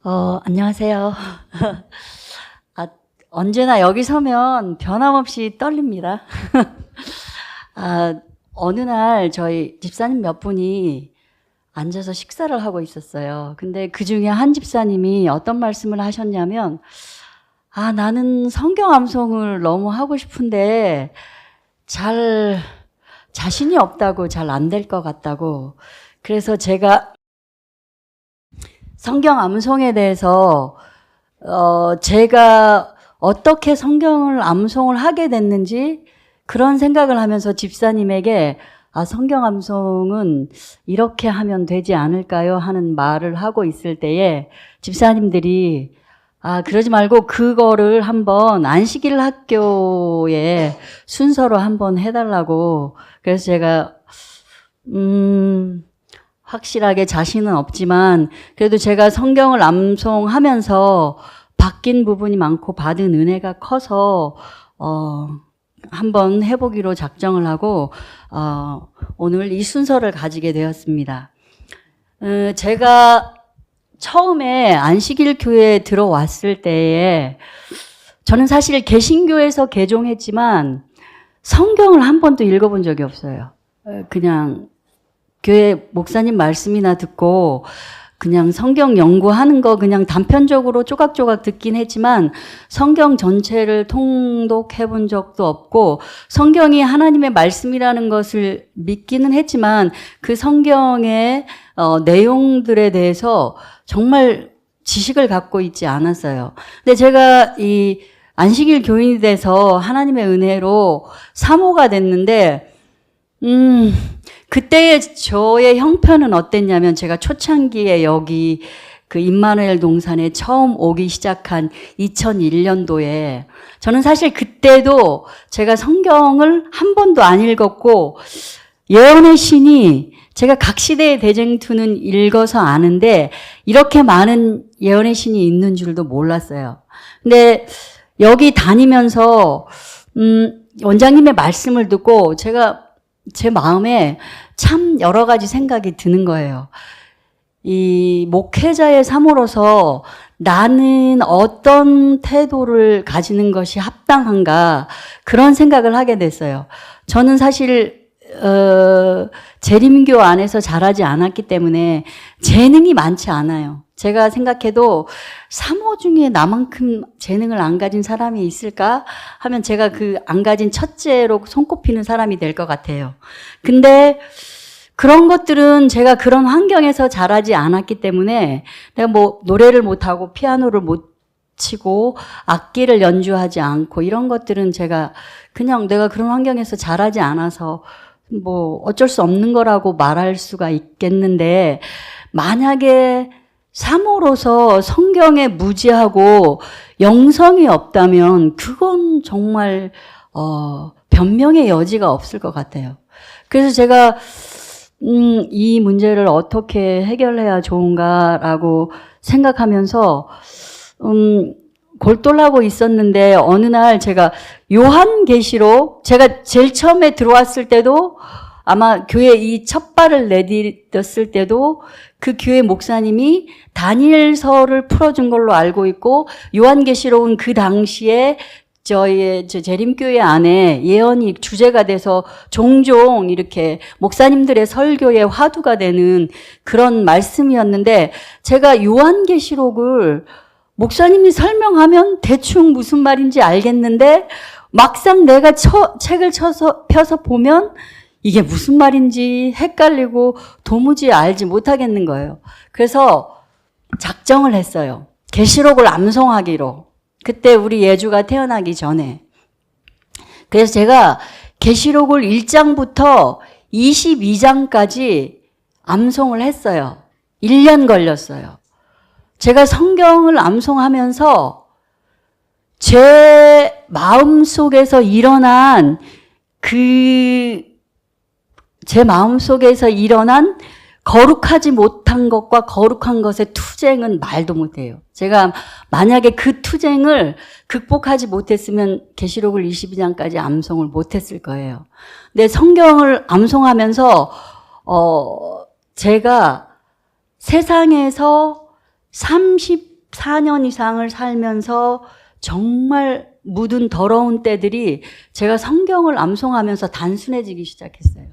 안녕하세요. 아, 언제나 여기 서면 변함없이 떨립니다. 어느 날 저희 집사님 몇 분이 앉아서 식사를 하고 있었어요. 근데 그 중에 한 집사님이 어떤 말씀을 하셨냐면, 나는 성경 암송을 너무 하고 싶은데, 자신이 없다고, 잘 안 될 것 같다고. 그래서 제가 성경 암송에 대해서 제가 어떻게 성경을 암송을 하게 됐는지 그런 생각을 하면서 집사님에게 성경 암송은 이렇게 하면 되지 않을까요? 하는 말을 하고 있을 때에 집사님들이 그러지 말고 그거를 한번 안식일 학교에 순서로 한번 해달라고. 그래서 제가 확실하게 자신은 없지만 그래도 제가 성경을 암송하면서 바뀐 부분이 많고 받은 은혜가 커서 한번 해보기로 작정을 하고 오늘 이 순서를 가지게 되었습니다. 제가 처음에 안식일 교회에 들어왔을 때에 저는 사실 개신교에서 개종했지만 성경을 한 번도 읽어본 적이 없어요. 그냥 교회 목사님 말씀이나 듣고 그냥 성경 연구하는 거 그냥 단편적으로 조각조각 듣긴 했지만 성경 전체를 통독해 본 적도 없고 성경이 하나님의 말씀이라는 것을 믿기는 했지만 그 성경의 내용들에 대해서 정말 지식을 갖고 있지 않았어요. 근데 제가 이 안식일 교인이 돼서 하나님의 은혜로 사모가 됐는데 그때의 저의 형편은 어땠냐면 제가 초창기에 여기 그 임마누엘 동산에 처음 오기 시작한 2001년도에 저는 사실 그때도 제가 성경을 한 번도 안 읽었고 예언의 신이 제가 각 시대의 대쟁투는 읽어서 아는데 이렇게 많은 예언의 신이 있는 줄도 몰랐어요. 근데 여기 다니면서 원장님의 말씀을 듣고 제 마음에 참 여러 가지 생각이 드는 거예요. 이 목회자의 삶으로서 나는 어떤 태도를 가지는 것이 합당한가 그런 생각을 하게 됐어요. 저는 사실 재림교 안에서 자라지 않았기 때문에 재능이 많지 않아요. 제가 생각해도 사모 중에 나만큼 재능을 안 가진 사람이 있을까 하면 제가 그 안 가진 첫째로 손꼽히는 사람이 될 것 같아요. 근데 그런 것들은 제가 그런 환경에서 자라지 않았기 때문에 내가 뭐 노래를 못하고 피아노를 못 치고 악기를 연주하지 않고 이런 것들은 제가 그냥 내가 그런 환경에서 자라지 않아서 뭐 어쩔 수 없는 거라고 말할 수가 있겠는데 만약에 사모로서 성경에 무지하고 영성이 없다면 그건 정말 변명의 여지가 없을 것 같아요. 그래서 제가 이 문제를 어떻게 해결해야 좋은가라고 생각하면서 골똘하고 있었는데 어느 날 제가 요한계시록 제가 제일 처음에 들어왔을 때도 아마 교회 이 첫 발을 내딛었을 때도 그 교회 목사님이 다니엘서를 풀어준 걸로 알고 있고 요한계시록은 그 당시에 저희의 재림교회 안에 예언이 주제가 돼서 종종 이렇게 목사님들의 설교의 화두가 되는 그런 말씀이었는데 제가 요한계시록을 목사님이 설명하면 대충 무슨 말인지 알겠는데 막상 내가 책을 펴서 보면 이게 무슨 말인지 헷갈리고 도무지 알지 못하겠는 거예요. 그래서 작정을 했어요. 계시록을 암송하기로. 그때 우리 예주가 태어나기 전에. 그래서 제가 계시록을 1장부터 22장까지 암송을 했어요. 1년 걸렸어요. 제가 성경을 암송하면서 제 마음속에서 일어난 제 마음속에서 일어난 거룩하지 못한 것과 거룩한 것의 투쟁은 말도 못해요. 제가 만약에 그 투쟁을 극복하지 못했으면 계시록을 22장까지 암송을 못했을 거예요. 근데 성경을 암송하면서 제가 세상에서 30 14년 이상을 살면서 정말 묻은 더러운 때들이 제가 성경을 암송하면서 단순해지기 시작했어요.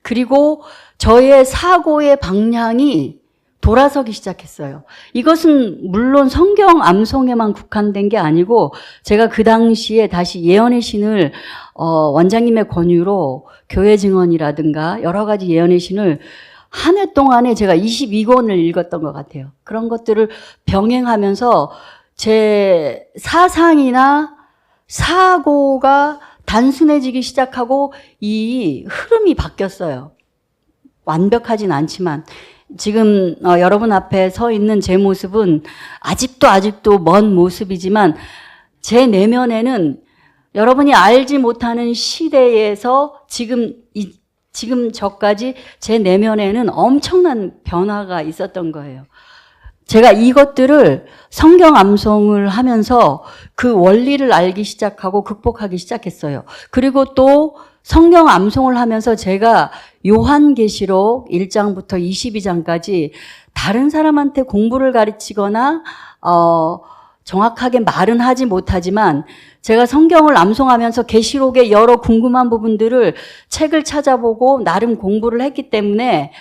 그리고 저의 사고의 방향이 돌아서기 시작했어요. 이것은 물론 성경 암송에만 국한된 게 아니고 제가 그 당시에 다시 예언의 신을 원장님의 권유로 교회 증언이라든가 여러 가지 예언의 신을 한 해 동안에 제가 22권을 읽었던 것 같아요. 그런 것들을 병행하면서 제 사상이나 사고가 단순해지기 시작하고 이 흐름이 바뀌었어요. 완벽하진 않지만 지금 여러분 앞에 서 있는 제 모습은 아직도 먼 모습이지만 제 내면에는 여러분이 알지 못하는 시대에서 지금 저까지 제 내면에는 엄청난 변화가 있었던 거예요. 제가 이것들을 성경 암송을 하면서 그 원리를 알기 시작하고 극복하기 시작했어요. 그리고 또 성경 암송을 하면서 제가 요한계시록 1장부터 22장까지 다른 사람한테 공부를 가르치거나 정확하게 말은 하지 못하지만 제가 성경을 암송하면서 계시록의 여러 궁금한 부분들을 책을 찾아보고 나름 공부를 했기 때문에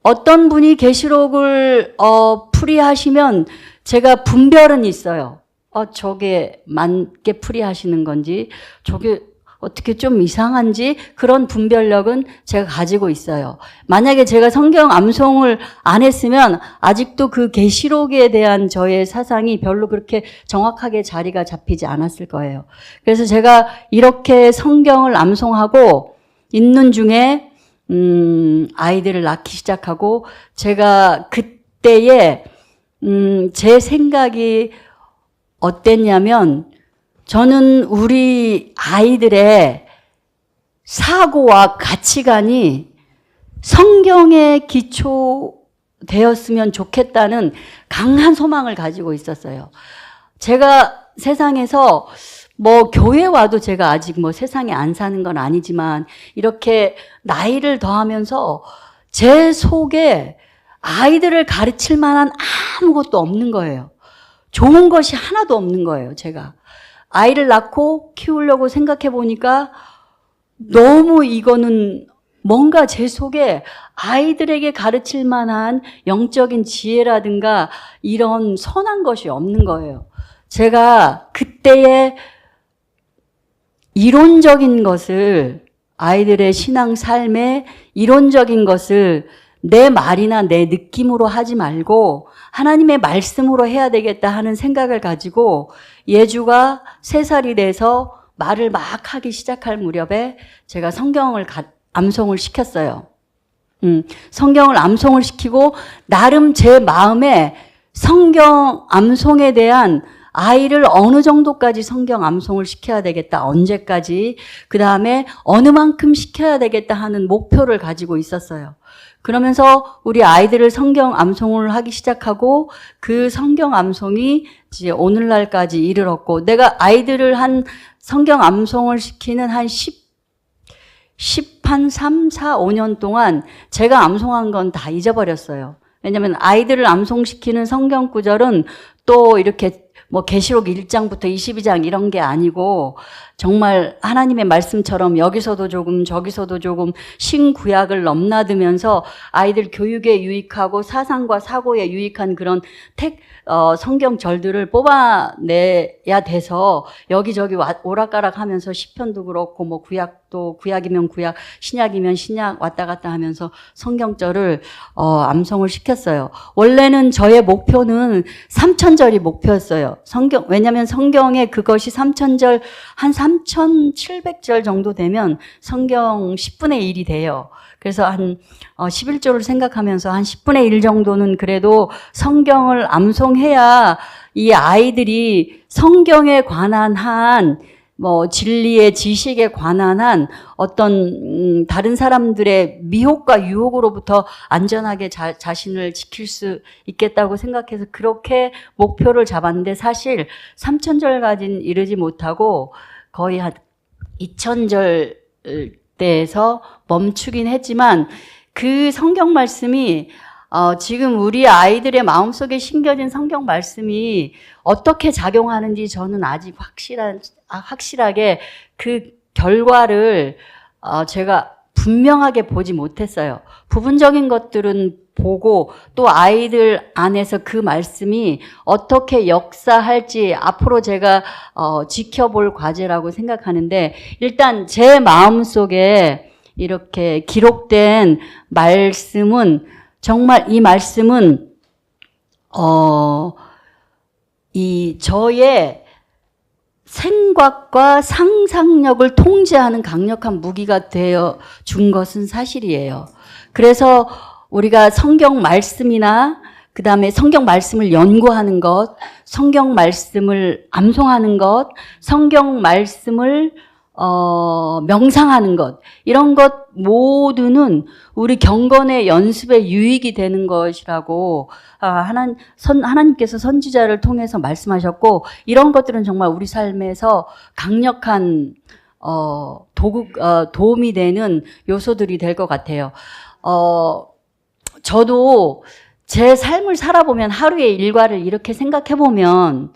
어떤 분이 계시록을 풀이하시면 제가 분별은 있어요. 저게 맞게 풀이하시는 건지 저게 어떻게 좀 이상한지 그런 분별력은 제가 가지고 있어요. 만약에 제가 성경 암송을 안 했으면 아직도 그 계시록에 대한 저의 사상이 별로 그렇게 정확하게 자리가 잡히지 않았을 거예요. 그래서 제가 이렇게 성경을 암송하고 있는 중에 아이들을 낳기 시작하고 제가 그때에 제 생각이 어땠냐면 저는 우리 아이들의 사고와 가치관이 성경에 기초되었으면 좋겠다는 강한 소망을 가지고 있었어요. 제가 세상에서 교회 와도 제가 아직 세상에 안 사는 건 아니지만 이렇게 나이를 더하면서 제 속에 아이들을 가르칠 만한 아무것도 없는 거예요. 좋은 것이 하나도 없는 거예요, 제가. 아이를 낳고 키우려고 생각해 보니까 너무 이거는 뭔가 제 속에 아이들에게 가르칠 만한 영적인 지혜라든가 이런 선한 것이 없는 거예요. 제가 그때의 이론적인 것을 아이들의 신앙 삶의 이론적인 것을 내 말이나 내 느낌으로 하지 말고 하나님의 말씀으로 해야 되겠다 하는 생각을 가지고 예주가 3살이 돼서 말을 막 하기 시작할 무렵에 제가 성경을 암송을 시켰어요. 성경을 암송을 시키고 나름 제 마음에 성경 암송에 대한 아이를 어느 정도까지 성경 암송을 시켜야 되겠다, 언제까지, 그 다음에 어느 만큼 시켜야 되겠다 하는 목표를 가지고 있었어요. 그러면서 우리 아이들을 성경 암송을 하기 시작하고 그 성경 암송이 이제 오늘날까지 이르렀고 내가 아이들을 한 성경 암송을 시키는 한 3, 4, 5년 동안 제가 암송한 건 다 잊어버렸어요. 왜냐하면 아이들을 암송시키는 성경 구절은 또 이렇게 계시록 1장부터 22장 이런 게 아니고 정말 하나님의 말씀처럼 여기서도 조금 저기서도 조금 신구약을 넘나들면서 아이들 교육에 유익하고 사상과 사고에 유익한 그런 성경절들을 뽑아내야 돼서 여기저기 오락가락 하면서 시편도 그렇고 구약도 구약이면 구약, 신약이면 신약 왔다 갔다 하면서 성경절을 암송을 시켰어요. 원래는 저의 목표는 3,000절이 목표였어요. 왜냐하면 성경에 그것이 3,000절, 한 3,700절 정도 되면 성경 10분의 1이 돼요. 그래서 한 11조를 생각하면서 한 10분의 1 정도는 그래도 성경을 암송해야 이 아이들이 성경에 관한 한 진리의 지식에 관한 한 어떤 다른 사람들의 미혹과 유혹으로부터 안전하게 자신을 지킬 수 있겠다고 생각해서 그렇게 목표를 잡았는데 사실 3,000절까지는 이르지 못하고 거의 한 2,000절대에서 멈추긴 했지만 그 성경 말씀이 지금 우리 아이들의 마음속에 심겨진 성경 말씀이 어떻게 작용하는지 저는 아직 확실하게 그 결과를 제가 분명하게 보지 못했어요. 부분적인 것들은 보고 또 아이들 안에서 그 말씀이 어떻게 역사할지 앞으로 제가 지켜볼 과제라고 생각하는데, 일단 제 마음속에 이렇게 기록된 말씀은 정말 이 말씀은 이 저의 생각과 상상력을 통제하는 강력한 무기가 되어 준 것은 사실이에요. 그래서 우리가 성경 말씀이나 그 다음에 성경 말씀을 연구하는 것, 성경 말씀을 암송하는 것, 성경 말씀을 명상하는 것, 이런 것 모두는 우리 경건의 연습에 유익이 되는 것이라고 하나님께서 선지자를 통해서 말씀하셨고, 이런 것들은 정말 우리 삶에서 강력한 도움이 되는 요소들이 될 것 같아요. 저도 제 삶을 살아보면, 하루의 일과를 이렇게 생각해보면,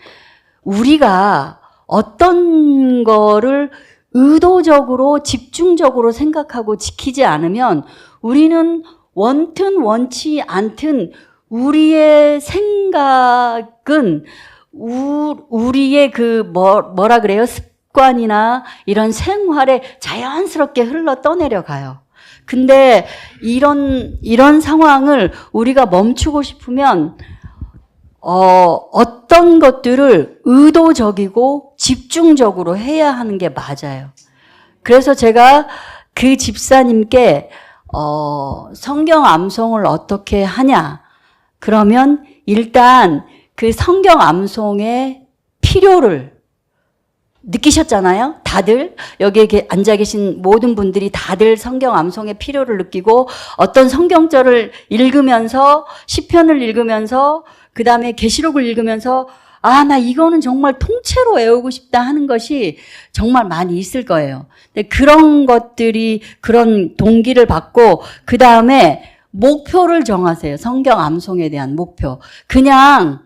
우리가 어떤 거를 의도적으로 집중적으로 생각하고 지키지 않으면 우리는 원튼 원치 않든 우리의 생각은 우리의 뭐라 그래요? 습관이나 이런 생활에 자연스럽게 흘러 떠내려 가요. 근데 이런 상황을 우리가 멈추고 싶으면 어떤 것들을 의도적이고 집중적으로 해야 하는 게 맞아요. 그래서 제가 그 집사님께 성경 암송을 어떻게 하냐? 그러면 일단 그 성경 암송의 필요를 느끼셨잖아요. 다들 여기에 앉아 계신 모든 분들이 다들 성경 암송의 필요를 느끼고, 어떤 성경절을 읽으면서, 시편을 읽으면서, 그 다음에 계시록을 읽으면서 나 이거는 정말 통째로 외우고 싶다 하는 것이 정말 많이 있을 거예요. 근데 그런 것들이, 그런 동기를 받고 그 다음에 목표를 정하세요. 성경 암송에 대한 목표. 그냥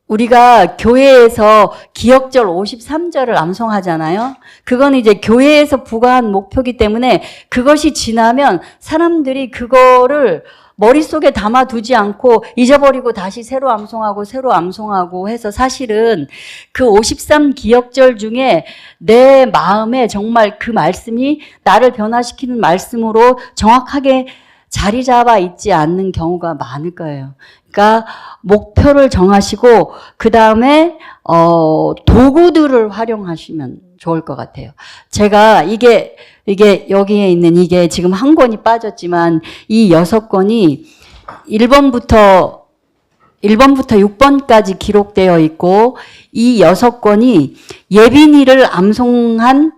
우리가 교회에서 기억절 53절을 암송하잖아요. 그건 이제 교회에서 부과한 목표이기 때문에 그것이 지나면 사람들이 그거를 머릿속에 담아두지 않고 잊어버리고 다시 새로 암송하고 해서, 사실은 그 53기억절 중에 내 마음에 정말 그 말씀이 나를 변화시키는 말씀으로 정확하게 자리 잡아 있지 않는 경우가 많을 거예요. 그러니까 목표를 정하시고 그 다음에 도구들을 활용하시면 좋을 것 같아요. 제가 이게 여기에 있는 이게 지금 한 권이 빠졌지만 이 6권이 1번부터 6번까지 기록되어 있고, 이 6권이 예빈이를 암송한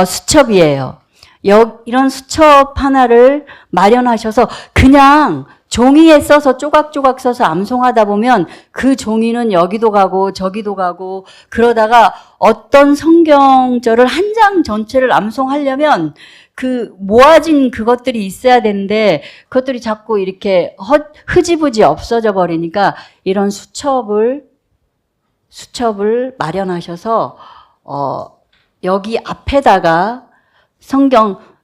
수첩이에요. 이런 수첩 하나를 마련하셔서 그냥 종이에 써서 조각조각 써서 암송하다 보면 그 종이는 여기도 가고 저기도 가고, 그러다가 어떤 성경절을 한 장 전체를 암송하려면 그 모아진 그것들이 있어야 되는데 그것들이 자꾸 이렇게 흐지부지 없어져 버리니까, 이런 수첩을 마련하셔서 여기 앞에다가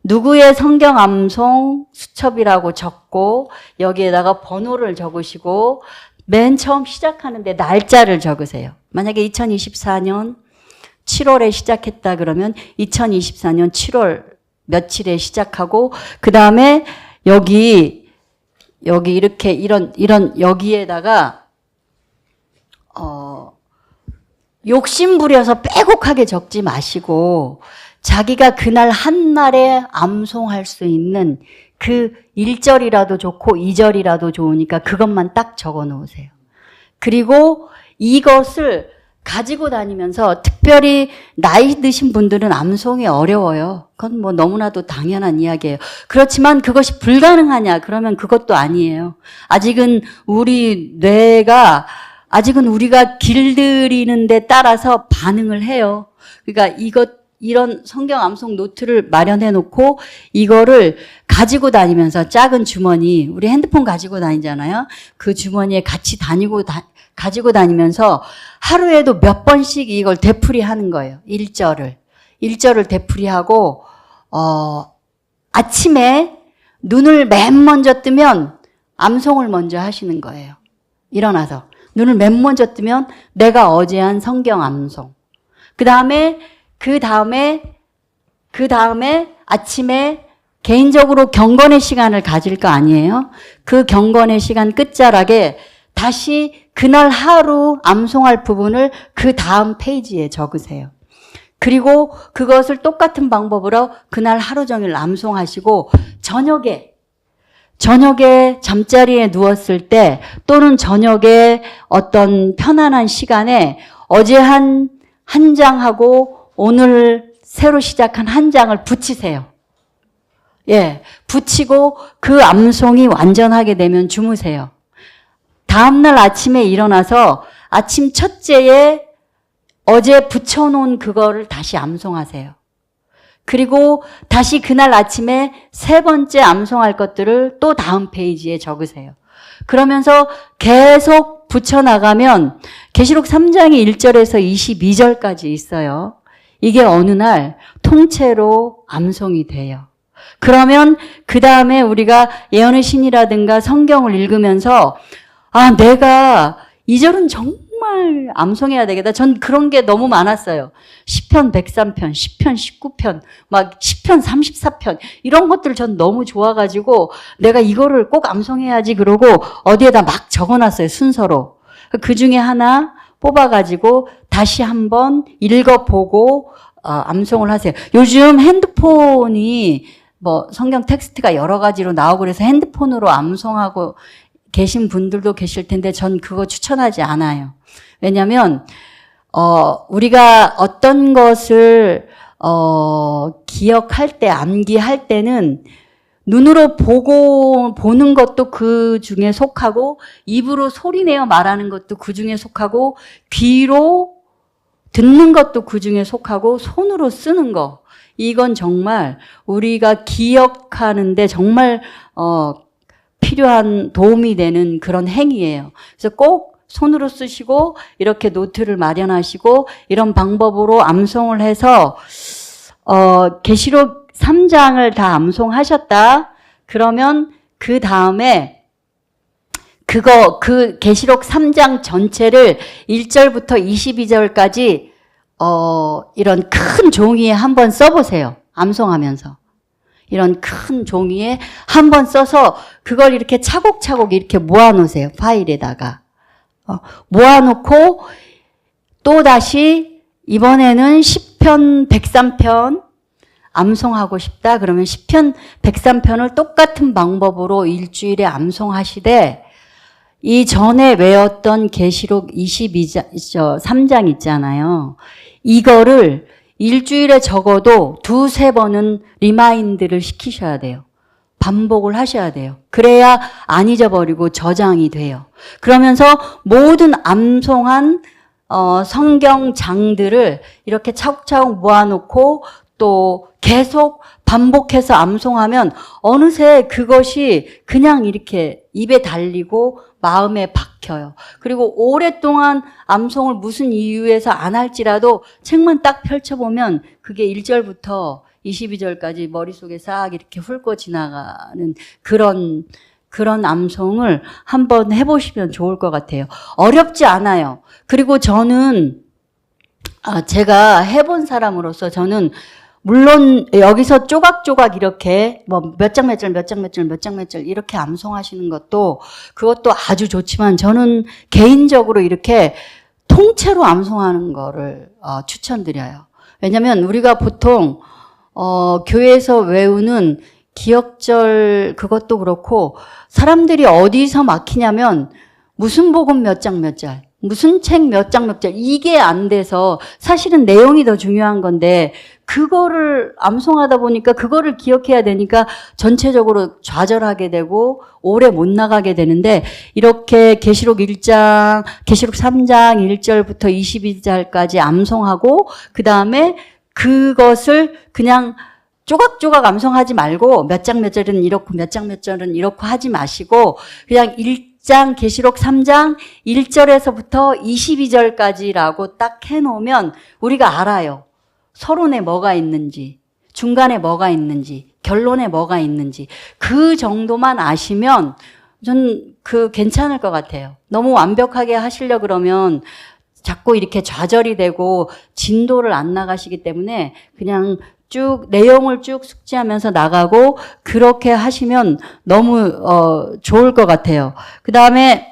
누구의 성경 암송 수첩이라고 적고, 여기에다가 번호를 적으시고, 맨 처음 시작하는데 날짜를 적으세요. 만약에 2024년 7월에 시작했다 그러면 2024년 7월 며칠에 시작하고, 그 다음에 여기 이렇게 이런 여기에다가 욕심 부려서 빼곡하게 적지 마시고, 자기가 그날 한날에 암송할 수 있는 그 1절이라도 좋고 2절이라도 좋으니까 그것만 딱 적어 놓으세요. 그리고 이것을 가지고 다니면서, 특별히 나이 드신 분들은 암송이 어려워요. 그건 뭐 너무나도 당연한 이야기예요. 그렇지만 그것이 불가능하냐? 그러면 그것도 아니에요. 아직은 우리가 길들이는 데 따라서 반응을 해요. 그러니까 이런 성경 암송 노트를 마련해 놓고 이거를 가지고 다니면서 작은 주머니, 우리 핸드폰 가지고 다니잖아요. 그 주머니에 같이 가지고 다니면서 하루에도 몇 번씩 이걸 되풀이하는 거예요. 1절을 되풀이하고 아침에 눈을 맨 먼저 뜨면 암송을 먼저 하시는 거예요. 일어나서 눈을 맨 먼저 뜨면 내가 어제 한 성경 암송. 그 다음에 아침에 개인적으로 경건의 시간을 가질 거 아니에요? 그 경건의 시간 끝자락에 다시 그날 하루 암송할 부분을 그 다음 페이지에 적으세요. 그리고 그것을 똑같은 방법으로 그날 하루 종일 암송하시고 저녁에 잠자리에 누웠을 때 또는 저녁에 어떤 편안한 시간에 어제 한 장하고 오늘 새로 시작한 한 장을 붙이세요. 예, 붙이고 그 암송이 완전하게 되면 주무세요. 다음날 아침에 일어나서 아침 첫째에 어제 붙여놓은 그거를 다시 암송하세요. 그리고 다시 그날 아침에 세 번째 암송할 것들을 또 다음 페이지에 적으세요. 그러면서 계속 붙여나가면 계시록 3장이 1절에서 22절까지 있어요. 이게 어느 날 통째로 암송이 돼요. 그러면 그 다음에 우리가 예언의 신이라든가 성경을 읽으면서 내가 이 절은 정말 암송해야 되겠다. 전 그런 게 너무 많았어요. 시편 103편, 시편 19편, 막 시편 34편 이런 것들 전 너무 좋아가지고 내가 이거를 꼭 암송해야지 그러고 어디에다 막 적어놨어요. 순서로. 그 중에 하나 뽑아가지고 다시 한번 읽어보고 암송을 하세요. 요즘 핸드폰이 뭐 성경 텍스트가 여러 가지로 나오고 그래서 핸드폰으로 암송하고 계신 분들도 계실 텐데 전 그거 추천하지 않아요. 왜냐하면 우리가 어떤 것을 기억할 때, 암기할 때는 눈으로 보는 것도 그 중에 속하고 입으로 소리내어 말하는 것도 그 중에 속하고 귀로 듣는 것도 그 중에 속하고 손으로 쓰는 거 이건 정말 우리가 기억하는데 정말 필요한 도움이 되는 그런 행위예요. 그래서 꼭 손으로 쓰시고 이렇게 노트를 마련하시고 이런 방법으로 암송을 해서 계시록 3장을 다 암송하셨다. 그러면 그 다음에 그 계시록 3장 전체를 1절부터 22절까지 이런 큰 종이에 한번 써보세요. 암송하면서. 이런 큰 종이에 한번 써서 그걸 이렇게 차곡차곡 이렇게 모아놓으세요. 파일에다가. 모아놓고 또 다시 이번에는 시편 103편 암송하고 싶다. 그러면 시편 103편을 똑같은 방법으로 일주일에 암송하시되 이 전에 외웠던 계시록 3장 있잖아요. 이거를 일주일에 적어도 2-3번은 리마인드를 시키셔야 돼요. 반복을 하셔야 돼요. 그래야 안 잊어버리고 저장이 돼요. 그러면서 모든 암송한 성경 장들을 이렇게 차곡차곡 모아놓고 또 계속 반복해서 암송하면 어느새 그것이 그냥 이렇게 입에 달리고 마음에 박혀요. 그리고 오랫동안 암송을 무슨 이유에서 안 할지라도 책만 딱 펼쳐보면 그게 1절부터 22절까지 머릿속에 싹 이렇게 훑고 지나가는 그런 암송을 한번 해보시면 좋을 것 같아요. 어렵지 않아요. 그리고 저는 제가 해본 사람으로서 저는 물론 여기서 조각조각 이렇게 뭐 몇 장 몇 절 이렇게 암송하시는 것도 그것도 아주 좋지만 저는 개인적으로 이렇게 통째로 암송하는 거를 추천드려요. 왜냐하면 우리가 보통 교회에서 외우는 기억절 그것도 그렇고 사람들이 어디서 막히냐면 무슨 복음 몇 장 몇 절, 무슨 책 몇 장 몇 절 이게 안 돼서 사실은 내용이 더 중요한 건데 그거를 암송하다 보니까 그거를 기억해야 되니까 전체적으로 좌절하게 되고 오래 못 나가게 되는데 이렇게 계시록 3장 1절부터 22절까지 암송하고 그 다음에 그것을 그냥 조각조각 암송하지 말고 몇 장 몇 절은 이렇고 몇 장 몇 절은 이렇고 하지 마시고 그냥 1장 계시록 3장 1절에서부터 22절까지라고 딱 해놓으면 우리가 알아요. 서론에 뭐가 있는지, 중간에 뭐가 있는지, 결론에 뭐가 있는지 그 정도만 아시면 전 괜찮을 것 같아요. 너무 완벽하게 하시려 그러면 자꾸 이렇게 좌절이 되고 진도를 안 나가시기 때문에 그냥 쭉 내용을 쭉 숙지하면서 나가고 그렇게 하시면 너무 좋을 것 같아요. 그다음에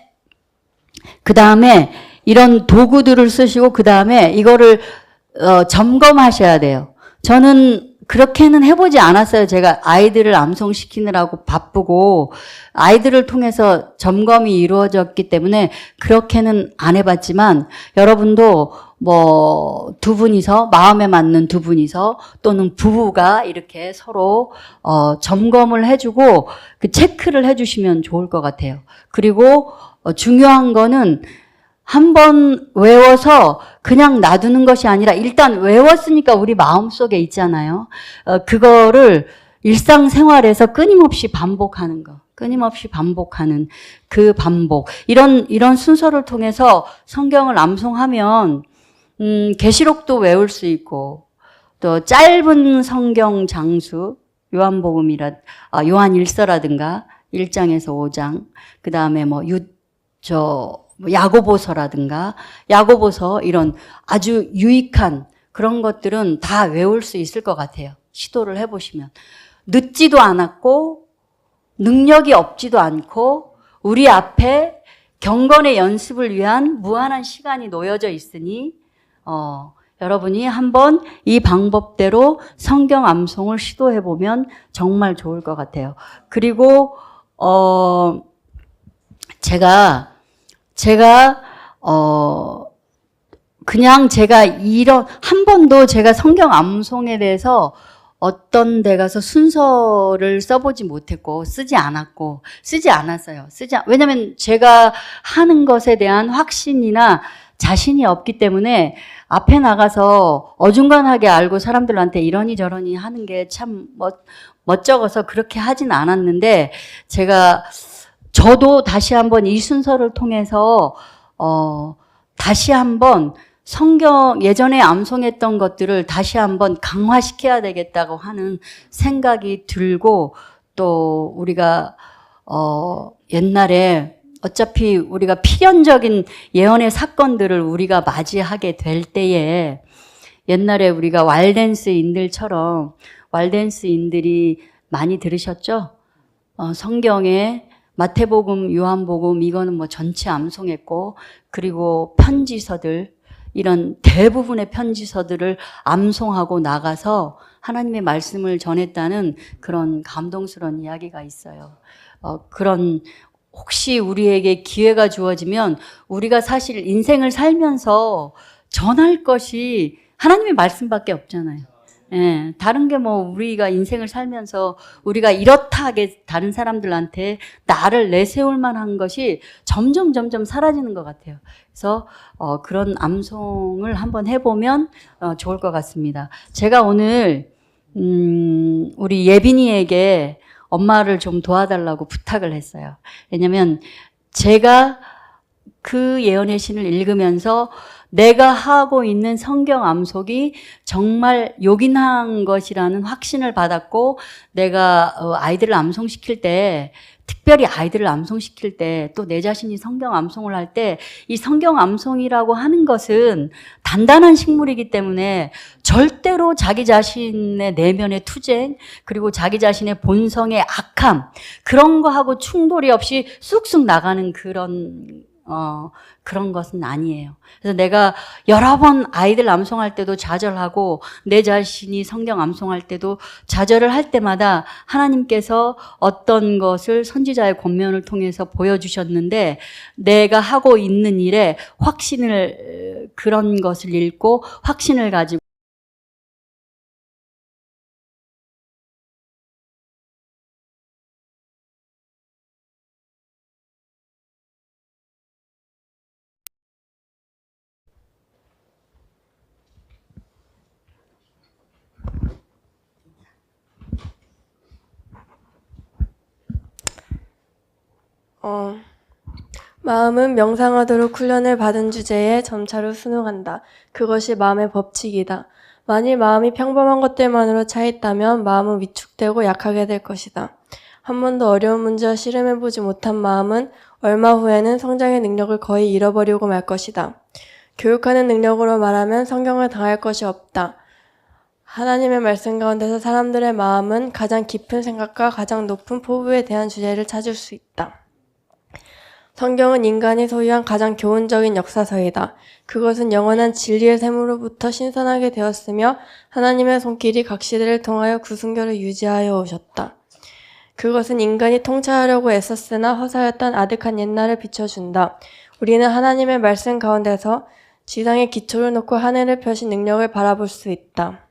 이런 도구들을 쓰시고 그다음에 이거를 점검하셔야 돼요. 저는 그렇게는 해보지 않았어요. 제가 아이들을 암송시키느라고 바쁘고 아이들을 통해서 점검이 이루어졌기 때문에 그렇게는 안 해봤지만 여러분도 뭐 두 분이서 마음에 맞는 두 분이서 또는 부부가 이렇게 서로 점검을 해주고 그 체크를 해주시면 좋을 것 같아요. 그리고 중요한 거는 한 번 외워서 그냥 놔두는 것이 아니라 일단 외웠으니까 우리 마음속에 있잖아요. 그거를 일상생활에서 끊임없이 반복하는 거. 끊임없이 반복하는 그 반복. 이런 순서를 통해서 성경을 암송하면 계시록도 외울 수 있고 또 짧은 성경 장수 요한 일서라든가 1장에서 5장 그다음에 야고보서라든가 야고보서 이런 아주 유익한 그런 것들은 다 외울 수 있을 것 같아요. 시도를 해보시면. 늦지도 않았고 능력이 없지도 않고 우리 앞에 경건의 연습을 위한 무한한 시간이 놓여져 있으니 여러분이 한번 이 방법대로 성경 암송을 시도해보면 정말 좋을 것 같아요. 그리고 제가 그냥 제가 한 번도 제가 성경 암송에 대해서 어떤 데 가서 순서를 써보지 못했고 쓰지 않았어요. 왜냐면 제가 하는 것에 대한 확신이나 자신이 없기 때문에 앞에 나가서 어중간하게 알고 사람들한테 이러니 저러니 하는 게 참 멋쩍어서 그렇게 하진 않았는데 저도 다시 한번 이 순서를 통해서 다시 한번 성경 예전에 암송했던 것들을 다시 한번 강화시켜야 되겠다고 하는 생각이 들고 또 우리가 옛날에 어차피 우리가 필연적인 예언의 사건들을 우리가 맞이하게 될 때에 옛날에 우리가 왈덴스인들처럼 왈덴스인들이 많이 들으셨죠? 성경에 마태복음, 요한복음 이거는 전체 암송했고 그리고 편지서들 이런 대부분의 편지서들을 암송하고 나가서 하나님의 말씀을 전했다는 그런 감동스러운 이야기가 있어요. 혹시 우리에게 기회가 주어지면 우리가 사실 인생을 살면서 전할 것이 하나님의 말씀밖에 없잖아요. 예, 다른 게 우리가 인생을 살면서 우리가 이렇다 하게 다른 사람들한테 나를 내세울 만한 것이 점점 사라지는 것 같아요. 그래서 그런 암송을 한번 해보면 좋을 것 같습니다. 제가 오늘 우리 예빈이에게 엄마를 좀 도와달라고 부탁을 했어요. 왜냐면 제가 그 예언의 신을 읽으면서 내가 하고 있는 성경 암송이 정말 요긴한 것이라는 확신을 받았고 내가 아이들을 암송시킬 때 특별히 아이들을 암송시킬 때 또 내 자신이 성경 암송을 할 때 이 성경 암송이라고 하는 것은 단단한 식물이기 때문에 절대로 자기 자신의 내면의 투쟁 그리고 자기 자신의 본성의 악함 그런 거하고 충돌이 없이 쑥쑥 나가는 그런 것은 아니에요. 그래서 내가 여러 번 아이들 암송할 때도 좌절하고 내 자신이 성경 암송할 때도 좌절을 할 때마다 하나님께서 어떤 것을 선지자의 권면을 통해서 보여주셨는데 내가 하고 있는 일에 그런 것을 읽고 확신을 가지고 마음은 명상하도록 훈련을 받은 주제에 점차로 순응한다. 그것이 마음의 법칙이다. 만일 마음이 평범한 것들만으로 차 있다면 마음은 위축되고 약하게 될 것이다. 한 번도 어려운 문제와 씨름해보지 못한 마음은 얼마 후에는 성장의 능력을 거의 잃어버리고 말 것이다. 교육하는 능력으로 말하면 성경을 당할 것이 없다. 하나님의 말씀 가운데서 사람들의 마음은 가장 깊은 생각과 가장 높은 포부에 대한 주제를 찾을 수 있다. 성경은 인간이 소유한 가장 교훈적인 역사서이다. 그것은 영원한 진리의 샘으로부터 신선하게 되었으며 하나님의 손길이 각 시대를 통하여 그 순결을 유지하여 오셨다. 그것은 인간이 통찰하려고 애썼으나 허사였던 아득한 옛날을 비춰준다. 우리는 하나님의 말씀 가운데서 지상의 기초를 놓고 하늘을 펴신 능력을 바라볼 수 있다.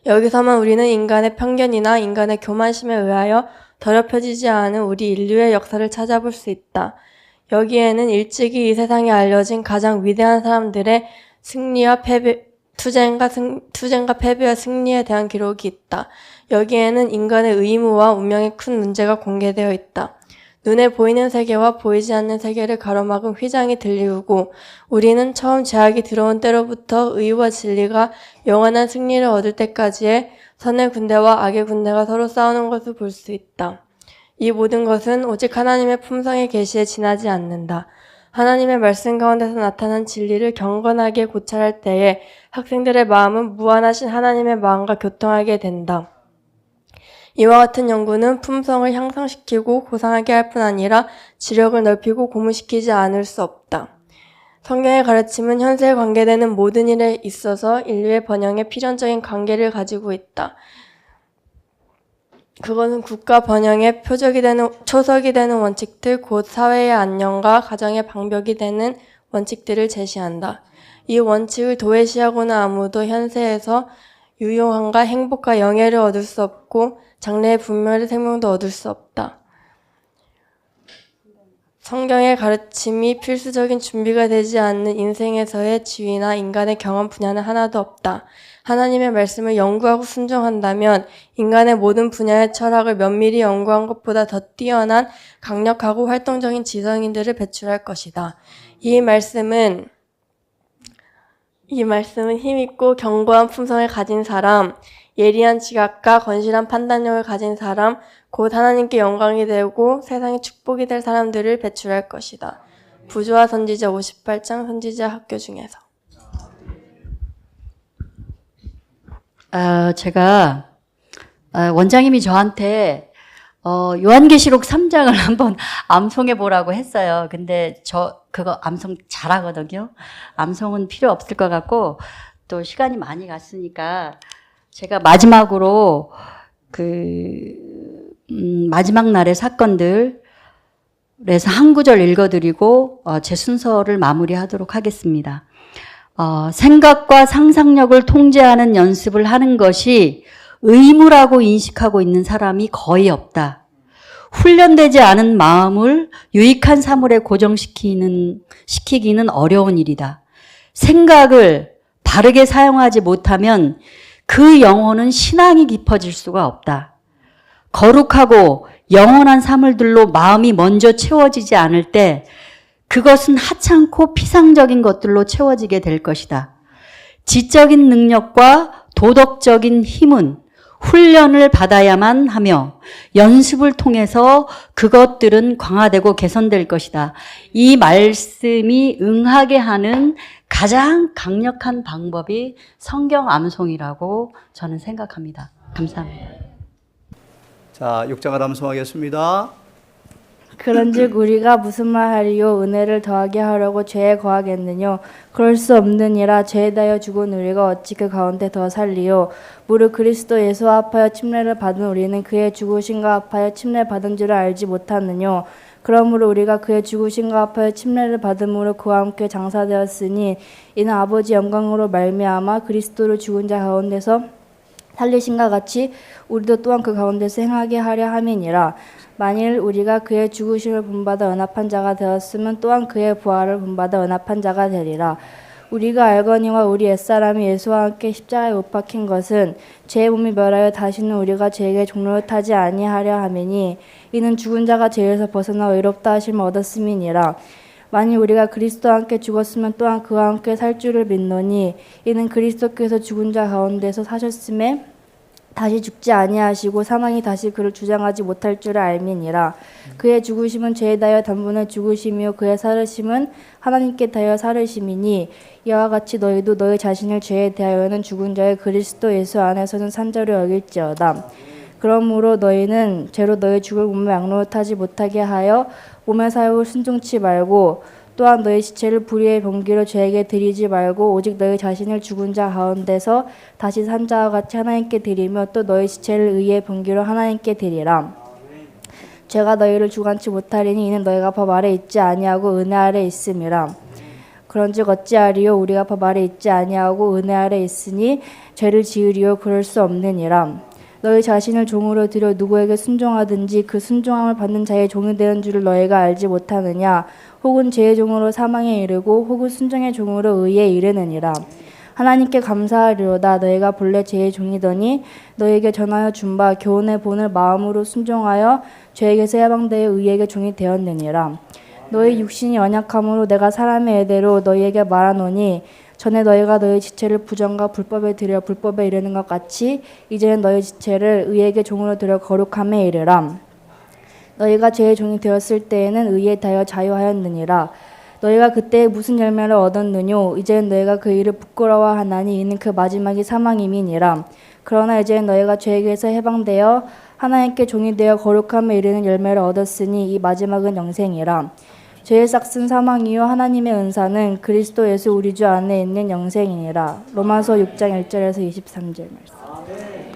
여기서만 우리는 인간의 편견이나 인간의 교만심에 의하여 더럽혀지지 않은 우리 인류의 역사를 찾아볼 수 있다. 여기에는 일찍이 이 세상에 알려진 가장 위대한 사람들의 승리와 패배, 투쟁과 패배와 승리에 대한 기록이 있다. 여기에는 인간의 의무와 운명의 큰 문제가 공개되어 있다. 눈에 보이는 세계와 보이지 않는 세계를 가로막은 휘장이 들리우고 우리는 처음 제약이 들어온 때로부터 의와 진리가 영원한 승리를 얻을 때까지의 선의 군대와 악의 군대가 서로 싸우는 것을 볼 수 있다. 이 모든 것은 오직 하나님의 품성의 계시에 지나지 않는다. 하나님의 말씀 가운데서 나타난 진리를 경건하게 고찰할 때에 학생들의 마음은 무한하신 하나님의 마음과 교통하게 된다. 이와 같은 연구는 품성을 향상시키고 고상하게 할 뿐 아니라 지력을 넓히고 고무시키지 않을 수 없다. 성경의 가르침은 현세에 관계되는 모든 일에 있어서 인류의 번영에 필연적인 관계를 가지고 있다. 그것은 국가 번영의 초석이 되는 원칙들, 곧 사회의 안녕과 가정의 방벽이 되는 원칙들을 제시한다. 이 원칙을 도외시하고는 아무도 현세에서 유용함과 행복과 영예를 얻을 수 없고 장래의 분별의 생명도 얻을 수 없다. 성경의 가르침이 필수적인 준비가 되지 않는 인생에서의 지위나 인간의 경험 분야는 하나도 없다. 하나님의 말씀을 연구하고 순종한다면 인간의 모든 분야의 철학을 면밀히 연구한 것보다 더 뛰어난 강력하고 활동적인 지성인들을 배출할 것이다. 이 말씀은 힘있고 견고한 품성을 가진 사람, 예리한 지각과 건실한 판단력을 가진 사람, 곧 하나님께 영광이 되고 세상의 축복이 될 사람들을 배출할 것이다. 부조와 선지자 58장 선지자 학교 중에서. 제가 원장님이 저한테 요한계시록 3장을 한번 암송해 보라고 했어요. 근데 저 그거 암송 잘하거든요. 암송은 필요 없을 것 같고 또 시간이 많이 갔으니까 제가 마지막으로 마지막 날의 사건들에서 한 구절 읽어드리고 제 순서를 마무리하도록 하겠습니다. 생각과 상상력을 통제하는 연습을 하는 것이 의무라고 인식하고 있는 사람이 거의 없다. 훈련되지 않은 마음을 유익한 사물에 시키기는 어려운 일이다. 생각을 바르게 사용하지 못하면 그 영혼은 신앙이 깊어질 수가 없다. 거룩하고 영원한 사물들로 마음이 먼저 채워지지 않을 때 그것은 하찮고 피상적인 것들로 채워지게 될 것이다. 지적인 능력과 도덕적인 힘은 훈련을 받아야만 하며 연습을 통해서 그것들은 강화되고 개선될 것이다. 이 말씀이 응하게 하는 가장 강력한 방법이 성경 암송이라고 저는 생각합니다. 감사합니다. 자, 6장을 암송하겠습니다. 그런즉 우리가 무슨 말하리요? 은혜를 더하게 하려고 죄에 거하겠느뇨? 그럴 수 없느니라. 죄에 대하여 죽은 우리가 어찌 그 가운데 더 살리요? 무릇 그리스도 예수와 합하여 침례를 받은 우리는 그의 죽으심과 합하여 침례 받은 줄을 알지 못하느뇨? 그러므로 우리가 그의 죽으심과 합하여 침례를 받음으로 그와 함께 장사되었으니 이는 아버지 영광으로 말미암아 그리스도를 죽은 자 가운데서 살리신과 같이 우리도 또한 그 가운데서 행하게 하려 함이니라. 만일 우리가 그의 죽으심을 본받아 연합한 자가 되었으면 또한 그의 부활을 본받아 연합한 자가 되리라. 우리가 알거니와 우리 옛사람이 예수와 함께 십자가에 못 박힌 것은 죄의 몸이 멸하여 다시는 우리가 죄에게 종로를 타지 아니하려 함이니 이는 죽은 자가 죄에서 벗어나 의롭다 하심을 얻었음이니라. 만일 우리가 그리스도와 함께 죽었으면 또한 그와 함께 살 줄을 믿노니 이는 그리스도께서 죽은 자 가운데서 사셨음에 다시 죽지 아니하시고 사망이 다시 그를 주장하지 못할 줄을 알미니라. 그의 죽으심은 죄에 대하여 단번에 죽으심이요 그의 살으심은 하나님께 대하여 살으심이니 이와 같이 너희도 너희 자신을 죄에 대하여는 죽은 자의 그리스도 예수 안에서는 산자로 여길지어다. 그러므로 너희는 죄로 너희 죽을 몸을 양로를 타지 못하게 하여 몸의 사욕을 순종치 말고 또한 너희 시체를 불의의 병기로 죄에게 드리지 말고 오직 너희 자신을 죽은 자 가운데서 다시 산 자와 같이 하나님께 드리며 또 너희 시체를 의의 병기로 하나님께 드리라. 죄가 너희를 주관치 못하리니 이는 너희가 법 아래 있지 아니하고 은혜 아래 있음이라. 그런즉 어찌하리요 우리가 법 아래 있지 아니하고 은혜 아래 있으니 죄를 지으리요 그럴 수 없느니라. 너희 자신을 종으로 들여 누구에게 순종하든지 그 순종함을 받는 자의 종이 되는 줄을 너희가 알지 못하느냐. 혹은 죄의 종으로 사망에 이르고 혹은 순종의 종으로 의에 이르느니라. 하나님께 감사하리로다. 너희가 본래 죄의 종이더니 너희에게 전하여 준 바 교훈의 본을 마음으로 순종하여 죄에게서 해방되어 의에게 종이 되었느니라. 너희 육신이 연약함으로 내가 사람의 애대로 너희에게 말하노니 전에 너희가 너희 지체를 부정과 불법에 들여 불법에 이르는 것 같이 이제는 너희 지체를 의에게 종으로 들여 거룩함에 이르라. 너희가 죄의 종이 되었을 때에는 의에 대하여 자유하였느니라. 너희가 그때 무슨 열매를 얻었느뇨? 이제는 너희가 그 일을 부끄러워하나니 이는 그 마지막이 사망임이니라. 그러나 이제는 너희가 죄에게서 해방되어 하나님께 종이 되어 거룩함에 이르는 열매를 얻었으니 이 마지막은 영생이라. 죄의 싹슨 사망이요 하나님의 은사는 그리스도 예수 우리 주 안에 있는 영생이니라. 로마서 6장 1절에서 23절 말씀.